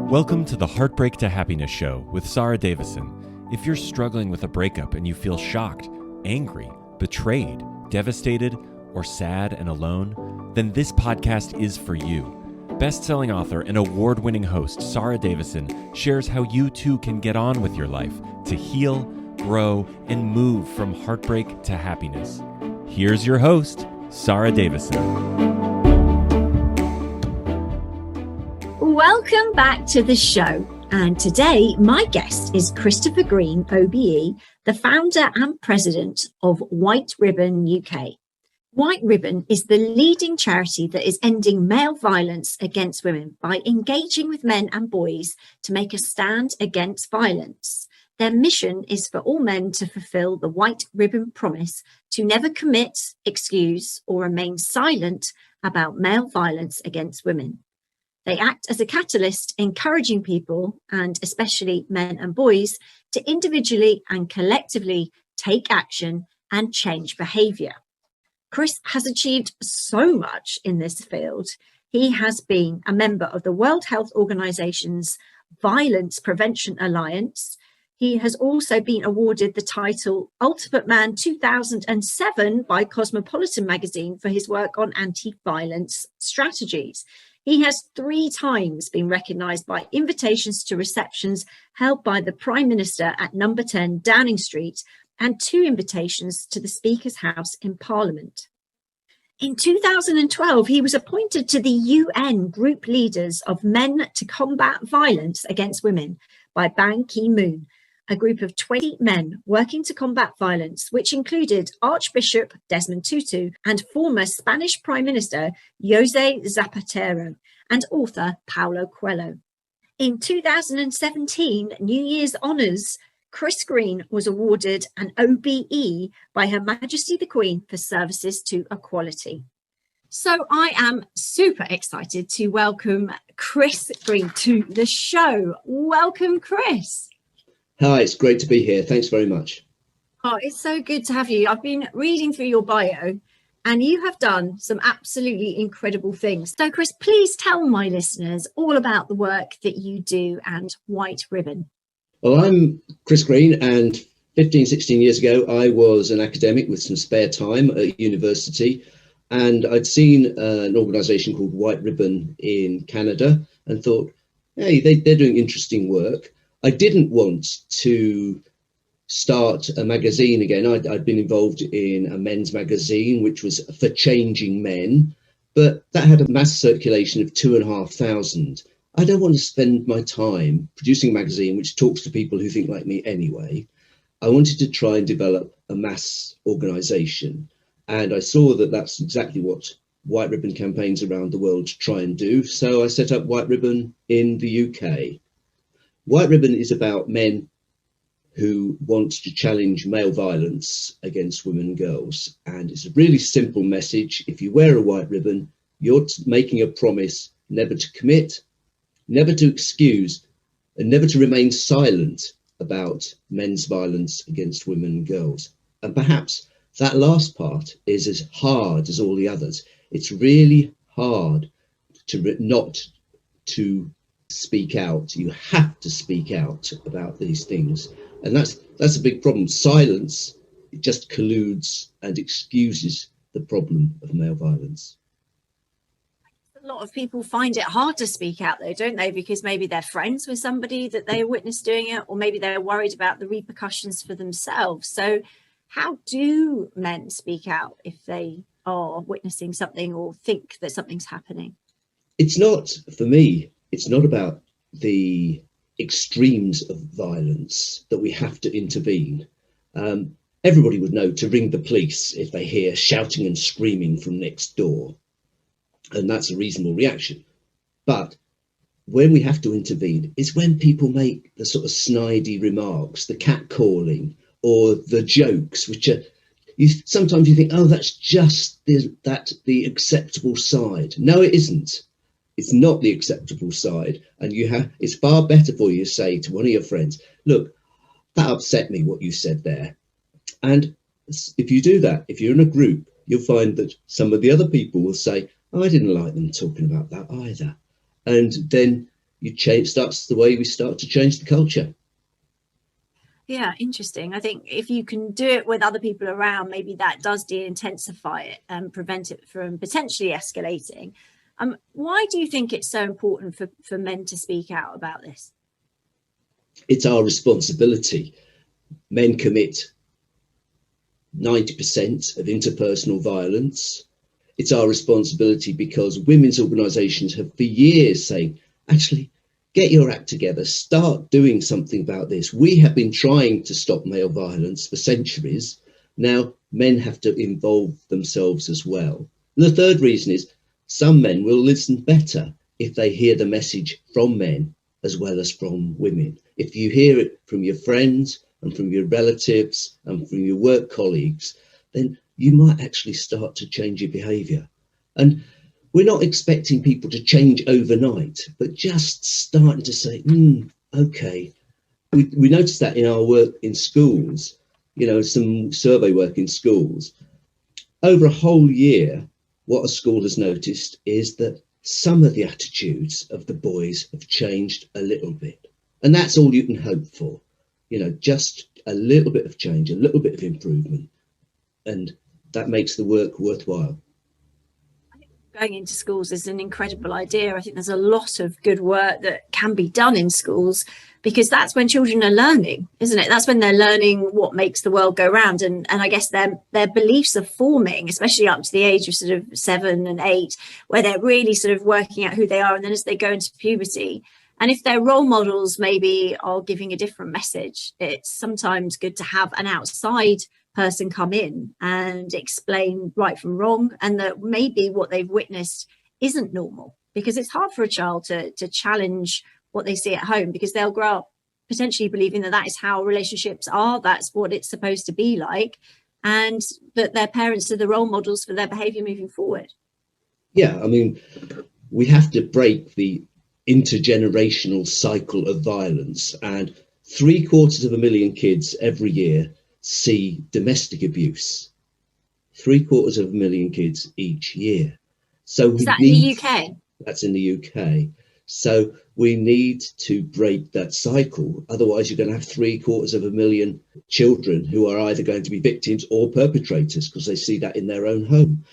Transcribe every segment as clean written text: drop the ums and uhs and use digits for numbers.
Welcome to the Heartbreak to Happiness show with Sara Davison. If you're struggling with a breakup and you feel shocked, angry, betrayed, devastated, or sad and alone, then this podcast is for you. Best-selling author and award-winning host Sara Davison shares how you too can get on with your life to heal, grow, and move from heartbreak to happiness. Here's your host, Sara Davison. Welcome back to the show. And today, my guest is Christopher Green, OBE, the founder and president of White Ribbon UK. White Ribbon is the leading charity that is ending male violence against women by engaging with men and boys to make a stand against violence. Their mission is for all men to fulfill the White Ribbon promise to never commit, excuse, or remain silent about male violence against women. They act as a catalyst, encouraging people, and especially men and boys, to individually and collectively take action and change behaviour. Chris has achieved so much in this field. He has been a member of the World Health Organization's Violence Prevention Alliance. He has also been awarded the title Ultimate Man 2007 by Cosmopolitan magazine for his work on anti-violence strategies. He has 3 times been recognised by invitations to receptions held by the Prime Minister at number 10 Downing Street and 2 invitations to the Speaker's House in Parliament. In 2012, he was appointed to the UN Group Leaders of Men to Combat Violence Against Women by Ban Ki-moon, a group of 20 men working to combat violence, which included Archbishop Desmond Tutu and former Spanish Prime Minister José Zapatero and author Paulo Coelho. In 2017 New Year's Honours, Chris Green was awarded an OBE by Her Majesty the Queen for services to equality. So I am super excited to welcome Chris Green to the show. Welcome, Chris. Hi, it's great to be here. Thanks very much. Oh, it's so good to have you. I've been reading through your bio and you have done some absolutely incredible things. So, Chris, please tell my listeners all about the work that you do and White Ribbon. Well, I'm Chris Green, and 16 years ago, I was an academic with some spare time at university, and I'd seen an organisation called White Ribbon in Canada and thought, hey, they're doing interesting work. I didn't want to start a magazine again. I'd been involved in a men's magazine, which was for changing men, but that had a mass circulation of 2,500. I don't want to spend my time producing a magazine which talks to people who think like me anyway. I wanted to try and develop a mass organisation. And I saw that that's exactly what White Ribbon campaigns around the world try and do. So I set up White Ribbon in the UK. White Ribbon is about men who want to challenge male violence against women and girls. And it's a really simple message. If you wear a white ribbon, you're making a promise never to commit, never to excuse, and never to remain silent about men's violence against women and girls. And perhaps that last part is as hard as all the others. It's really hard to not to speak out. You have to speak out about these things, and that's a big problem. Silence, it just colludes and excuses the problem of male violence. A lot of people find it hard to speak out though, don't they? Because maybe they're friends with somebody that they witnessed doing it, or maybe they're worried about the repercussions for themselves. So how do men speak out if they are witnessing something or think that something's happening? It's not, for me, it's not about the extremes of violence that we have to intervene. Everybody would know to ring the police if they hear shouting and screaming from next door. And that's a reasonable reaction. But when we have to intervene is when people make the sort of snidey remarks, the catcalling or the jokes, which are, sometimes you think, oh, that's just the acceptable side. No, it isn't. It's not the acceptable side. And it's far better for you to say to one of your friends, look, that upset me, what you said there. And if you do that, if you're in a group, you'll find that some of the other people will say, oh, I didn't like them talking about that either. And then that's the way we start to change the culture. Yeah, interesting. I think if you can do it with other people around, maybe that does de-intensify it and prevent it from potentially escalating. Why do you think it's so important for men to speak out about this? It's our responsibility. Men commit 90% of interpersonal violence. It's our responsibility because women's organisations have for years saying, actually, get your act together, start doing something about this. We have been trying to stop male violence for centuries. Now men have to involve themselves as well. And the third reason is some men will listen better if they hear the message from men as well as from women. If you hear it from your friends and from your relatives and from your work colleagues, then you might actually start to change your behaviour. And we're not expecting people to change overnight, but just starting to say, okay. We noticed that in our work in schools, some survey work in schools. Over a whole year, what a school has noticed is that some of the attitudes of the boys have changed a little bit. And that's all you can hope for. Just a little bit of change, a little bit of improvement. And that makes the work worthwhile. Going into schools is an incredible idea. I think there's a lot of good work that can be done in schools because that's when children are learning, isn't it? That's when they're learning what makes the world go round. And I guess their beliefs are forming, especially up to the age of sort of 7 and 8, where they're really sort of working out who they are. And then as they go into puberty, and if their role models maybe are giving a different message, it's sometimes good to have an outside person come in and explain right from wrong, and that maybe what they've witnessed isn't normal, because it's hard for a child to challenge what they see at home, because they'll grow up potentially believing that is how relationships are, that's what it's supposed to be like, and that their parents are the role models for their behavior moving forward. Yeah, I mean, we have to break the intergenerational cycle of violence, and 750,000 kids every year see domestic abuse. 750,000 kids each year. So is that in the UK? That's in the UK. So we need to break that cycle. Otherwise, you're going to have 750,000 children who are either going to be victims or perpetrators because they see that in their own home.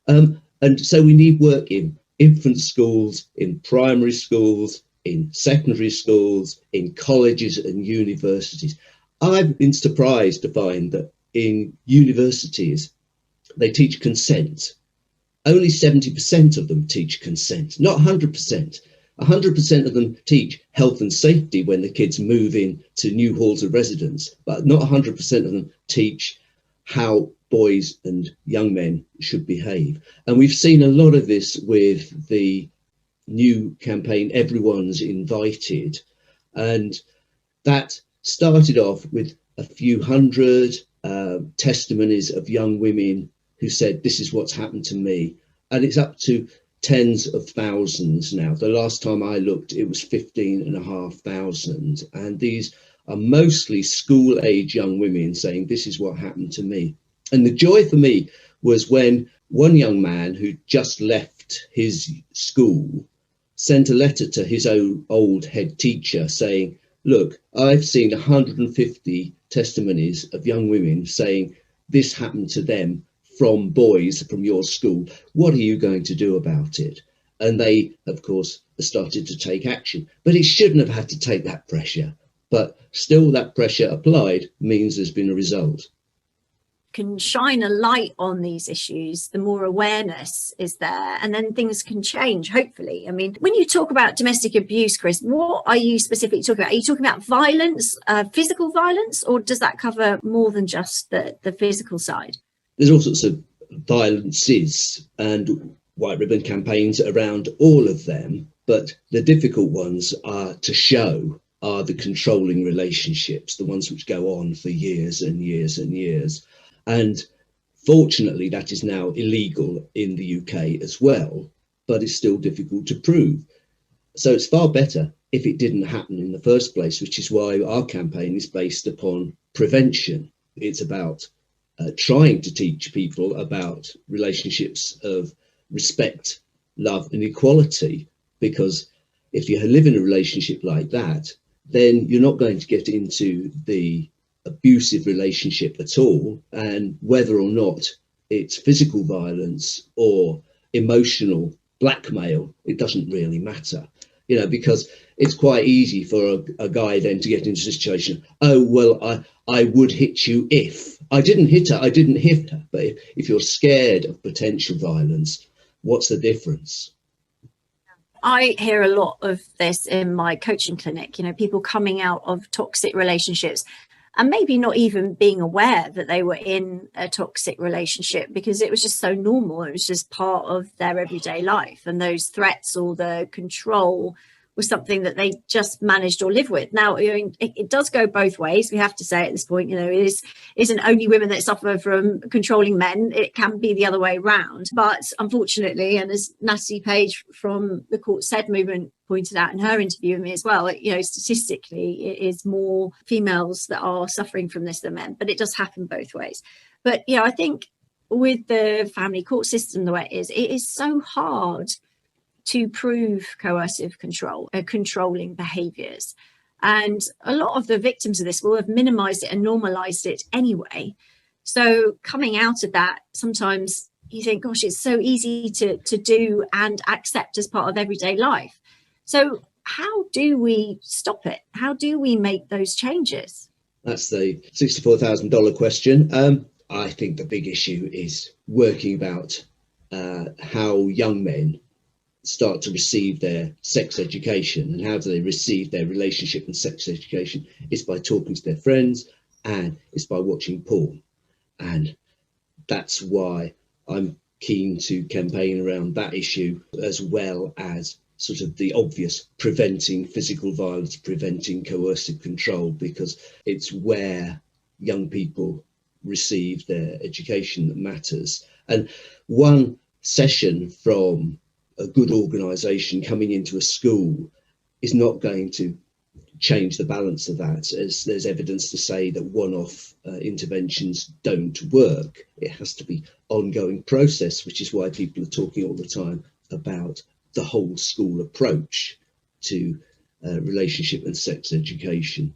And so we need work in infant schools, in primary schools, in secondary schools, in colleges and universities. I've been surprised to find that in universities, they teach consent. Only 70% of them teach consent, not 100%. 100% of them teach health and safety when the kids move in to new halls of residence, but not 100% of them teach how boys and young men should behave. And we've seen a lot of this with the new campaign, Everyone's Invited. And that started off with a few hundred testimonies of young women who said, this is what's happened to me. And it's up to tens of thousands now. The last time I looked, it was 15,500. And these are mostly school-age young women saying, this is what happened to me. And the joy for me was when one young man who just left his school sent a letter to his own old head teacher saying, look, I've seen 150 testimonies of young women saying this happened to them from boys from your school. What are you going to do about it? And they, of course, started to take action. But it shouldn't have had to take that pressure. But still, that pressure applied means there's been a result. Can shine a light on these issues, the more awareness is there, and then things can change, hopefully. I mean, when you talk about domestic abuse, Chris, what are you specifically talking about? Are you talking about violence, physical violence, or does that cover more than just the physical side? There's all sorts of violences and white ribbon campaigns around all of them, but the difficult ones are to show are the controlling relationships, the ones which go on for years and years and years. And fortunately, that is now illegal in the UK as well, but it's still difficult to prove. So it's far better if it didn't happen in the first place, which is why our campaign is based upon prevention. It's about trying to teach people about relationships of respect, love and equality, because if you live in a relationship like that, then you're not going to get into the abusive relationship at all. And whether or not it's physical violence or emotional blackmail, it doesn't really matter, because it's quite easy for a guy then to get into a situation. Oh, well, I would hit you if I didn't hit her. I didn't hit her. But if you're scared of potential violence, what's the difference? I hear a lot of this in my coaching clinic, people coming out of toxic relationships and maybe not even being aware that they were in a toxic relationship because it was just so normal. It was just part of their everyday life. And those threats or the control was something that they just managed or live with. Now, it does go both ways. We have to say at this point, it isn't only women that suffer from controlling men. It can be the other way around. But unfortunately, and as Natalie Page from the Court Said movement pointed out in her interview with me as well, statistically, it is more females that are suffering from this than men. But it does happen both ways. But, I think with the family court system the way it is so hard to prove coercive control, controlling behaviours. And a lot of the victims of this will have minimised it and normalised it anyway. So coming out of that, sometimes you think, gosh, it's so easy to do and accept as part of everyday life. So how do we stop it? How do we make those changes? That's the $64,000 question. I think the big issue is working about how young men start to receive their sex education. And how do they receive their relationship and sex education? It's by talking to their friends, and it's by watching porn. And that's why I'm keen to campaign around that issue, as well as sort of the obvious preventing physical violence, preventing coercive control, because it's where young people receive their education that matters. And one session from a good organisation coming into a school is not going to change the balance of that, as there's evidence to say that one-off interventions don't work. It has to be ongoing process, which is why people are talking all the time about the whole school approach to relationship and sex education.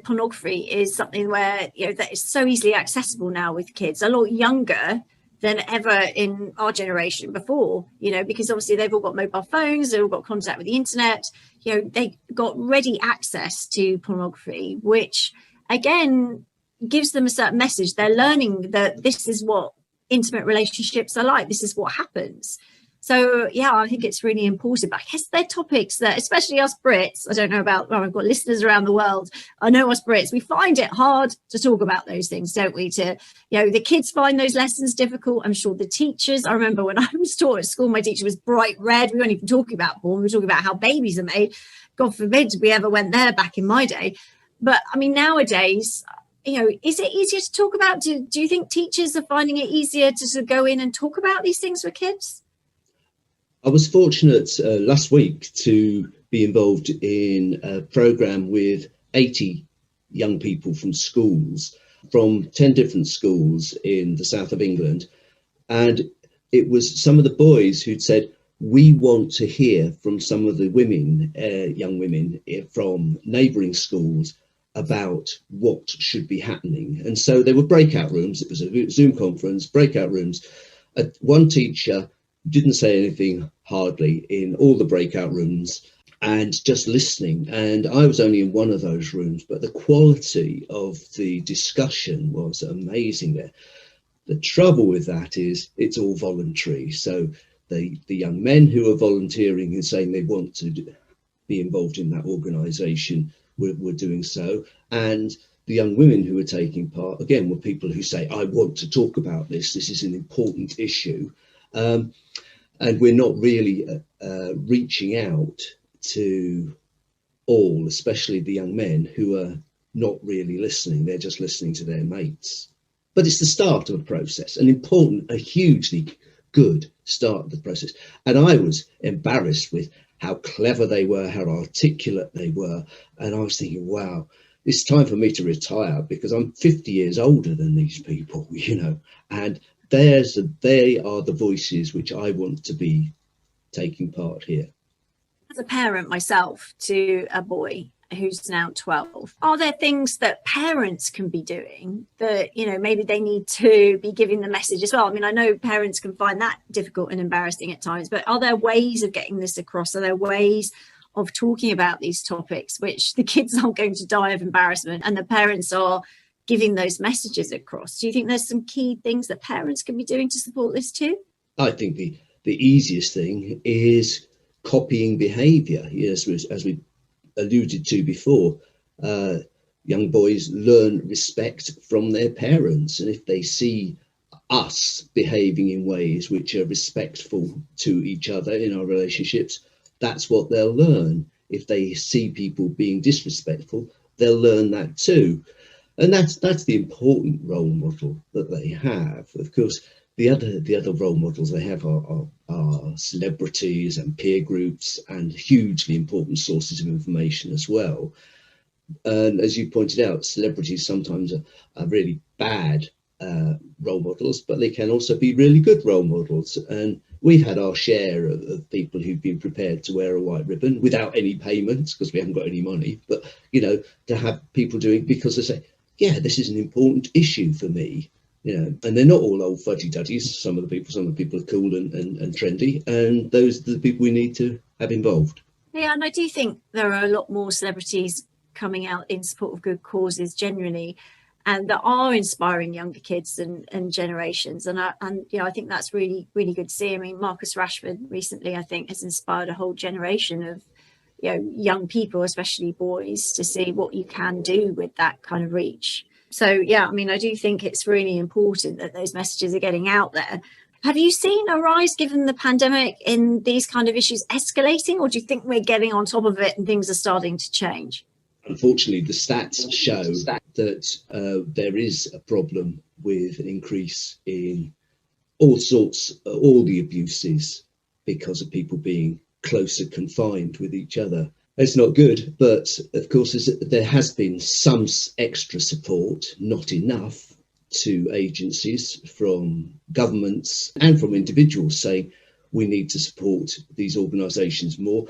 Pornography is something where that is so easily accessible now with kids, a lot younger than ever in our generation before, because obviously they've all got mobile phones, they've all got contact with the internet, they got ready access to pornography, which again gives them a certain message. They're learning that this is what intimate relationships are like, this is what happens. So, I think it's really important. But I guess they're topics that, especially us Brits, I don't know about, I've got listeners around the world. I know us Brits, we find it hard to talk about those things, don't we? The kids find those lessons difficult. I'm sure the teachers, I remember when I was taught at school, my teacher was bright red. We weren't even talking about porn. We were talking about how babies are made. God forbid we ever went there back in my day. But I mean, nowadays, is it easier to talk about? Do you think teachers are finding it easier to sort of go in and talk about these things with kids? I was fortunate last week to be involved in a programme with 80 young people from schools, from 10 different schools in the south of England. And it was some of the boys who'd said, we want to hear from some of the women, young women from neighbouring schools about what should be happening. And so there were breakout rooms. It was a Zoom conference, breakout rooms. One teacher didn't say anything hardly in all the breakout rooms, and just listening. And I was only in one of those rooms, but the quality of the discussion was amazing there. The trouble with that is it's all voluntary. So the young men who are volunteering and saying they want to be involved in that organisation were doing so. And the young women who were taking part, again, were people who say, I want to talk about this. This is an important issue. And we're not really reaching out to all, especially the young men who are not really listening. They're just listening to their mates. But it's the start of a process, a hugely good start of the process. And I was embarrassed with how clever they were, how articulate they were. And I was thinking, wow, it's time for me to retire because I'm 50 years older than these people, and they are the voices which I want to be taking part here. As a parent myself to a boy who's now 12, are there things that parents can be doing that, maybe they need to be giving the message as well? I mean, I know parents can find that difficult and embarrassing at times, but are there ways of getting this across? Are there ways of talking about these topics which the kids aren't going to die of embarrassment and the parents are giving those messages across? Do you think there's some key things that parents can be doing to support this too? I think the easiest thing is copying behaviour. Yes, as we alluded to before, young boys learn respect from their parents, and if they see us behaving in ways which are respectful to each other in our relationships, that's what they'll learn. If they see people being disrespectful, they'll learn that too, and that's the important role model that they have. Of course, the other role models they have are celebrities and peer groups, and hugely important sources of information as well. And as you pointed out, celebrities sometimes are really bad role models, but they can also be really good role models. And we've had our share of people who've been prepared to wear a white ribbon without any payments because we haven't got any money, but to have people doing because they say, yeah, this is an important issue for me. And they're not all old fudgy-duddies. Some of the people are cool and trendy, and those are the people we need to have involved. Yeah, and I do think there are a lot more celebrities coming out in support of good causes generally, and that are inspiring younger kids and generations. And I think that's really, really good to see. I mean, Marcus Rashford recently, I think, has inspired a whole generation of young people, especially boys, to see what you can do with that kind of reach. So, yeah, I mean, I do think it's really important that those messages are getting out there. Have you seen a rise, given the pandemic, in these kind of issues escalating, or do you think we're getting on top of it and things are starting to change? Unfortunately, the stats show that there is a problem with an increase in all the abuses because of people being closer confined with each other. It's not good, but of course there has been some extra support, not enough, to agencies from governments and from individuals saying we need to support these organisations more,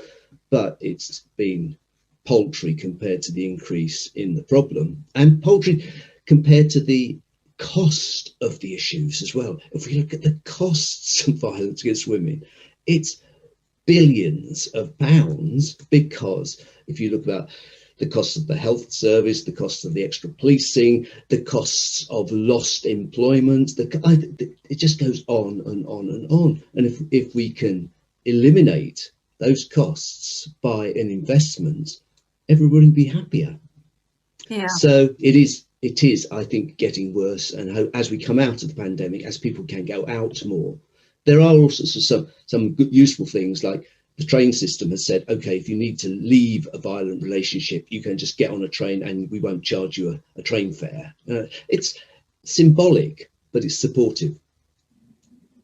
but it's been paltry compared to the increase in the problem, and paltry compared to the cost of the issues as well. If we look at the costs of violence against women, it's billions of pounds, because if you look at the costs of the health service, the costs of the extra policing, the costs of lost employment, it just goes on and on and on. And if we can eliminate those costs by an investment, everybody will be happier. Yeah. So it is, I think, getting worse. And as we come out of the pandemic, as people can go out more, there are also some good, useful things, like the train system has said, okay, if you need to leave a violent relationship, you can just get on a train and we won't charge you a train fare. It's symbolic, but it's supportive.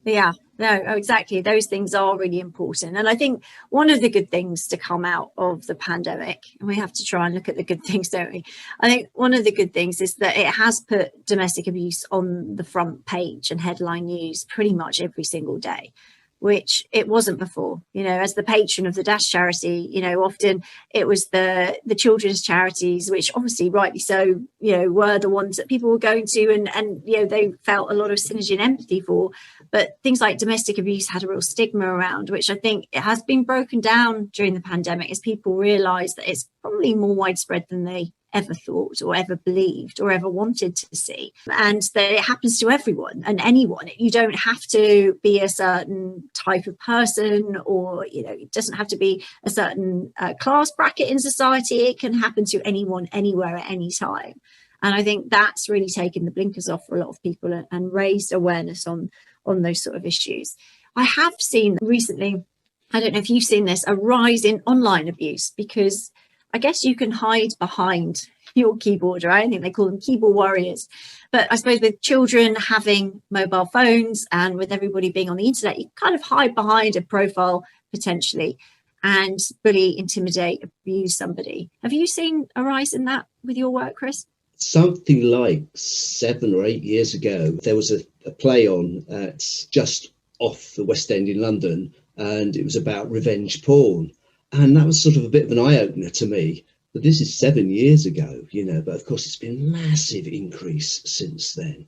Yeah, no, exactly. Those things are really important. And I think one of the good things to come out of the pandemic, and we have to try and look at the good things, don't we? I think one of the good things is that it has put domestic abuse on the front page and headline news pretty much every single day, which it wasn't before. As the patron of the Dash charity, often it was the children's charities, which obviously rightly so, were the ones that people were going to and they felt a lot of synergy and empathy for. But things like domestic abuse had a real stigma around, which I think it has been broken down during the pandemic as people realise that it's probably more widespread than they ever thought or ever believed or ever wanted to see, and that it happens to everyone and anyone. You don't have to be a certain type of person, or it doesn't have to be a certain class bracket in society. It can happen to anyone, anywhere, at any time. And I think that's really taken the blinkers off for a lot of people and raised awareness on those sort of issues. I have seen recently, I don't know if you've seen this, a rise in online abuse, because I guess you can hide behind your keyboard, right? I think they call them keyboard warriors. But I suppose with children having mobile phones and with everybody being on the internet, you kind of hide behind a profile potentially and bully, intimidate, abuse somebody. Have you seen a rise in that with your work, Chris? Something like 7 or 8 years ago, there was a play on at just off the West End in London, and it was about revenge porn. And that was sort of a bit of an eye-opener to me. But this is 7 years ago, but of course it's been a massive increase since then.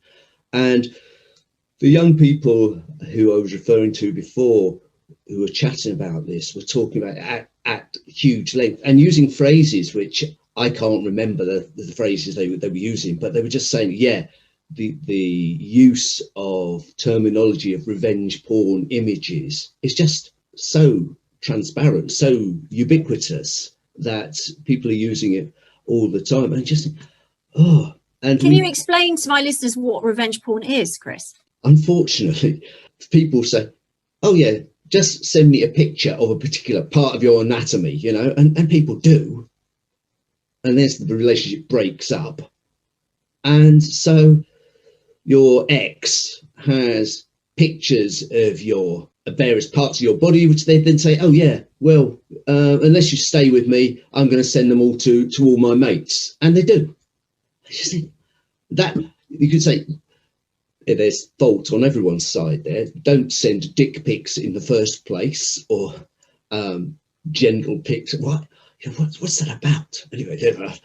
And the young people who I was referring to before, who were chatting about this, were talking about it at huge length and using phrases which I can't remember the phrases they were using, but they were just saying, the use of terminology of revenge porn images is just so transparent, so ubiquitous that people are using it all the time. And just, and can you explain to my listeners what revenge porn is, Chris? Unfortunately, people say, oh yeah, just send me a picture of a particular part of your anatomy, and people do. And there's the relationship breaks up. And so your ex has pictures of your various parts of your body, which they then say, oh yeah, well, unless you stay with me, I'm going to send them all to all my mates. And they do. I just think that you could say there's fault on everyone's side there. Don't send dick pics in the first place, or genital pics. What's that about? Anyway,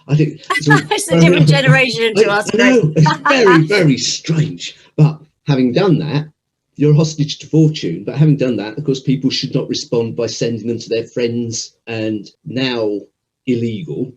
I think it's a different generation to us. I know, it's very, very strange. But having done that, you're a hostage to fortune. But having done that, of course, people should not respond by sending them to their friends, and now illegal.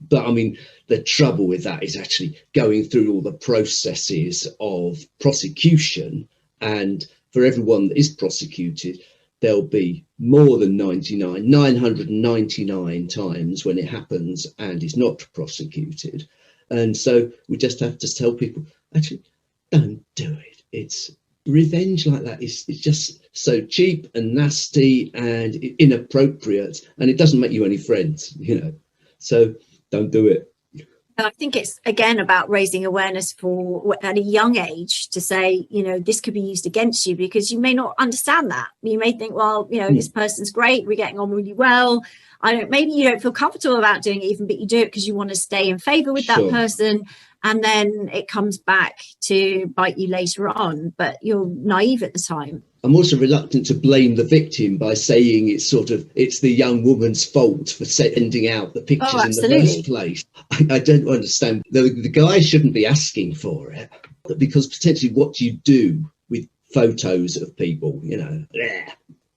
But I mean, the trouble with that is actually going through all the processes of prosecution. And for everyone that is prosecuted, there'll be more than 999 times when it happens and is not prosecuted. And so we just have to tell people, actually, don't do it. It's revenge like that is just so cheap and nasty and inappropriate, and it doesn't make you any friends, So don't do it. I think it's, again, about raising awareness for at a young age to say, this could be used against you, because you may not understand that. You may think, well, this person's great, we're getting on really well. Maybe you don't feel comfortable about doing it even, but you do it because you want to stay in favor with that person. And then it comes back to bite you later on, but you're naive at the time. I'm also reluctant to blame the victim by saying it's the young woman's fault for sending out the pictures in the first place. I don't understand. The guy shouldn't be asking for it, because potentially what you do with photos of people,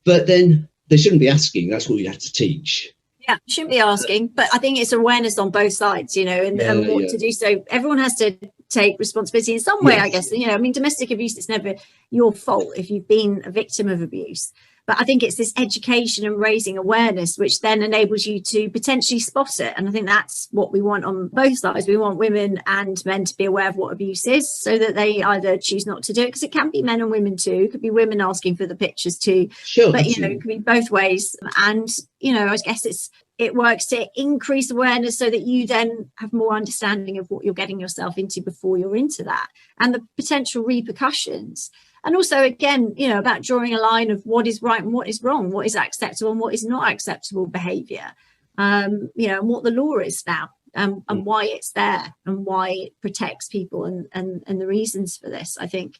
but then they shouldn't be asking. That's what you have to teach. Yeah, shouldn't be asking, but I think it's awareness on both sides, and what to do. So everyone has to take responsibility in some way, I guess. Domestic abuse is never your fault if you've been a victim of abuse. But I think it's this education and raising awareness, which then enables you to potentially spot it. And I think that's what we want on both sides. We want women and men to be aware of what abuse is, so that they either choose not to do it, because it can be men and women too. It could be women asking for the pictures too. Sure, but, it could be both ways. And, I guess it works to increase awareness so that you then have more understanding of what you're getting yourself into before you're into that, and the potential repercussions. And also, again, about drawing a line of what is right and what is wrong, what is acceptable and what is not acceptable behaviour, and what the law is now, and why it's there and why it protects people, and the reasons for this. I think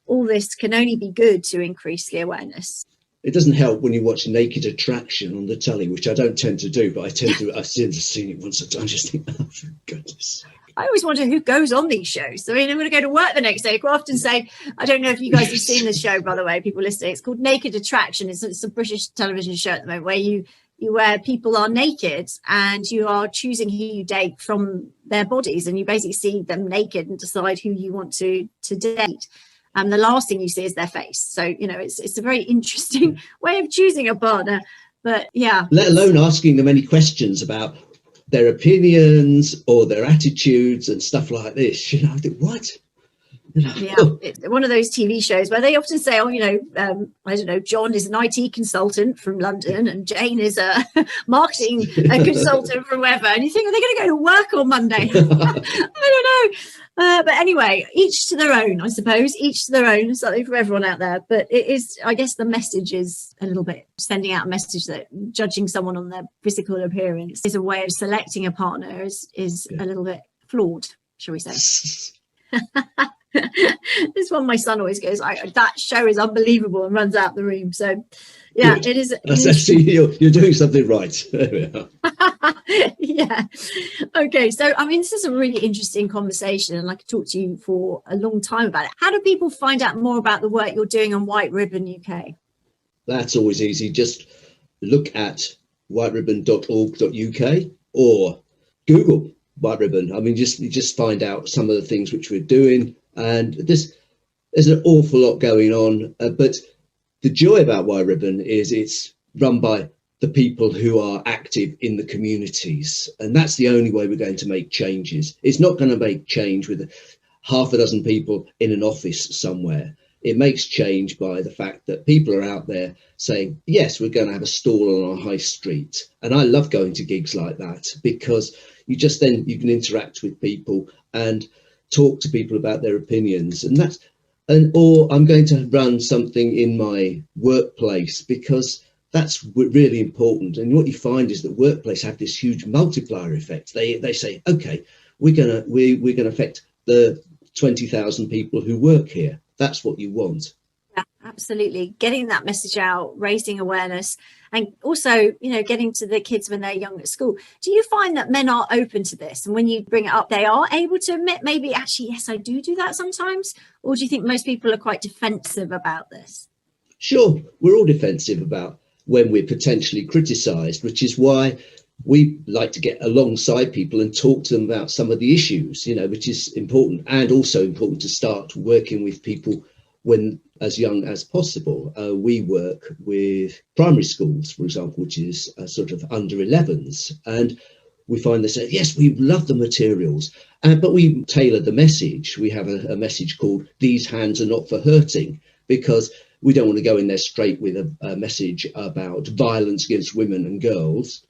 all this can only be good to increase the awareness. It doesn't help when you watch Naked Attraction on the telly, which I don't tend to do, but I've seen it once or twice. I just think, oh, for goodness sake. I always wonder who goes on these shows. I'm going to go to work the next day. I quite often say, I don't know if you guys have seen this show, by the way, people listening. It's called Naked Attraction. It's a British television show at the moment where people are naked and you are choosing who you date from their bodies, and you basically see them naked and decide who you want to date. And the last thing you see is their face. So, it's a very interesting way of choosing a partner. But yeah. Let alone asking them any questions about their opinions or their attitudes and stuff like this. What? Yeah, it's one of those TV shows where they often say, I don't know, John is an IT consultant from London and Jane is a marketing consultant from wherever. And you think, are they going to go to work on Monday? I don't know. But anyway, each to their own, I suppose. Each to their own, something for everyone out there. But it is, I guess the message is a little bit sending out a message that judging someone on their physical appearance is a way of selecting a partner is a little bit flawed, shall we say. This one my son always goes, that show is unbelievable, and runs out the room. So Yeah, Good. it is. That's actually, you're doing something right. There we are. Yeah. Okay. So, I mean, this is a really interesting conversation, and I could talk to you for a long time about it. How do people find out more about the work you're doing on White Ribbon UK? That's always easy. Just look at whiteribbon.org.uk or Google White Ribbon. I mean, just find out some of the things which we're doing, and there's an awful lot going on. But the joy about White Ribbon is it's run by the people who are active in the communities, and that's the only way we're going to make changes. It's not going to make change with half a dozen people in an office somewhere. It makes change by the fact that people are out there saying, yes, we're going to have a stall on our high street. And I love going to gigs like that, because you can interact with people and talk to people about their opinions. Or I'm going to run something in my workplace, because that's really important. And what you find is that workplace have this huge multiplier effect. They say, okay, we're gonna affect the 20,000 people who work here. That's what you want. Yeah, absolutely. Getting that message out, raising awareness, and also, getting to the kids when they're young at school. Do you find that men are open to this? And when you bring it up, they are able to admit, maybe, actually, yes, I do that sometimes? Or do you think most people are quite defensive about this? Sure, we're all defensive about when we're potentially criticised, which is why we like to get alongside people and talk to them about some of the issues, which is important, and also important to start working with people when as young as possible. We work with primary schools, for example, which is sort of under 11s, and we find they say, yes, we love the materials, but we tailor the message. We have a message called "These hands are not for hurting," because we don't want to go in there straight with a message about violence against women and girls,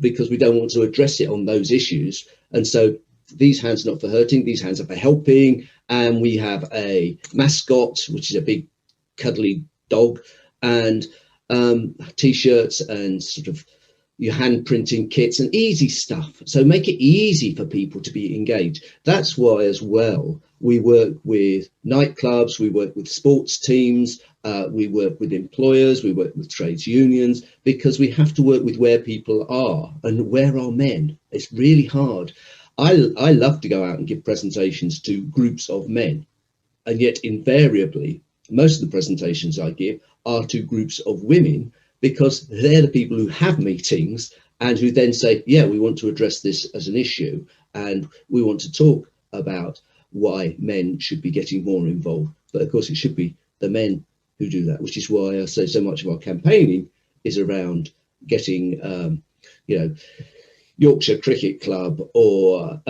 because we don't want to address it on those issues. And so these hands are not for hurting, these hands are for helping. And we have a mascot, which is a big cuddly dog, and T-shirts and sort of your hand printing kits and easy stuff. So make it easy for people to be engaged. That's why as well, we work with nightclubs, we work with sports teams, we work with employers, we work with trades unions, because we have to work with where people are and where are men. It's really hard. I love to go out and give presentations to groups of men, and yet invariably most of the presentations I give are to groups of women, because they're the people who have meetings and who then say, yeah, we want to address this as an issue, and we want to talk about why men should be getting more involved. But of course it should be the men who do that, which is why I say so much of our campaigning is around getting Yorkshire Cricket Club or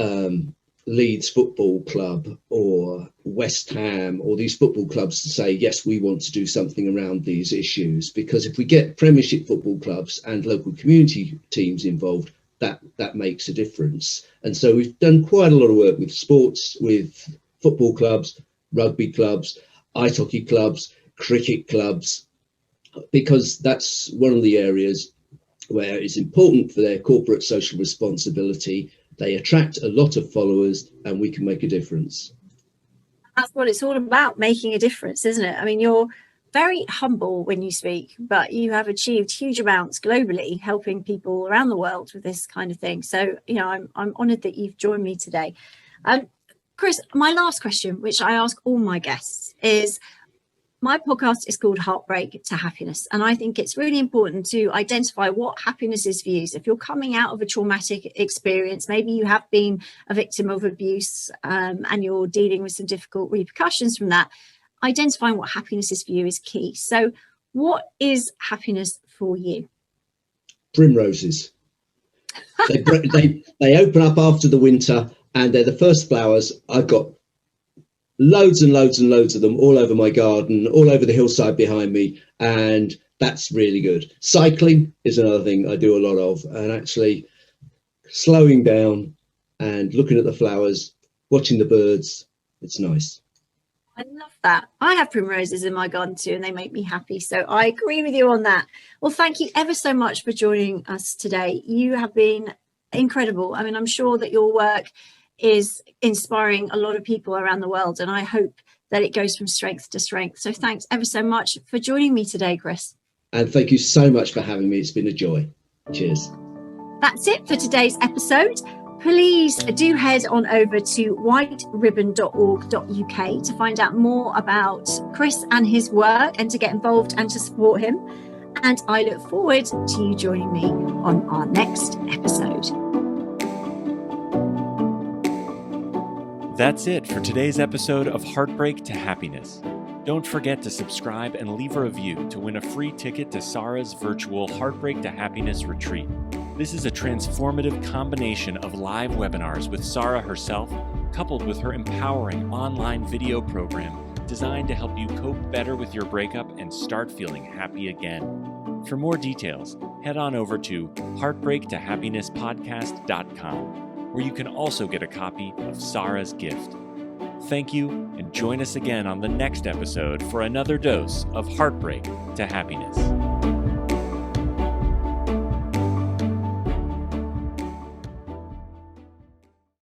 Leeds Football Club or West Ham or these football clubs to say, yes, we want to do something around these issues. Because if we get Premiership football clubs and local community teams involved, that makes a difference. And so we've done quite a lot of work with sports, with football clubs, rugby clubs, ice hockey clubs, cricket clubs, because that's one of the areas where it's important for their corporate social responsibility. They attract a lot of followers and we can make a difference. That's what it's all about, making a difference, isn't it? I mean, you're very humble when you speak, but you have achieved huge amounts globally, helping people around the world with this kind of thing. So, I'm honoured that you've joined me today. Chris, my last question, which I ask all my guests, is my podcast is called Heartbreak to Happiness. And I think it's really important to identify what happiness is for you. So if you're coming out of a traumatic experience, maybe you have been a victim of abuse and you're dealing with some difficult repercussions from that, identifying what happiness is for you is key. So what is happiness for you? Primroses. They open up after the winter and they're the first flowers. I've got loads and loads and loads of them all over my garden, all over the hillside behind me, and that's really good. Cycling is another thing I do a lot of, and actually slowing down and looking at the flowers, watching the birds, it's nice. I love that. I have primroses in my garden too, and they make me happy. So I agree with you on that. Well, thank you ever so much for joining us today. You have been incredible. I mean, I'm sure that your work is inspiring a lot of people around the world, and I hope that it goes from strength to strength. So thanks ever so much for joining me today, Chris. And thank you so much for having me. It's been a joy. Cheers. That's it for today's episode. Please do head on over to whiteribbon.org.uk to find out more about Chris and his work and to get involved and to support him. And I look forward to you joining me on our next episode. That's it for today's episode of Heartbreak to Happiness. Don't forget to subscribe and leave a review to win a free ticket to Sara's virtual Heartbreak to Happiness retreat. This is a transformative combination of live webinars with Sara herself, coupled with her empowering online video program designed to help you cope better with your breakup and start feeling happy again. For more details, head on over to heartbreaktohappinesspodcast.com, where you can also get a copy of Sara's gift. Thank you, and join us again on the next episode for another dose of Heartbreak to Happiness.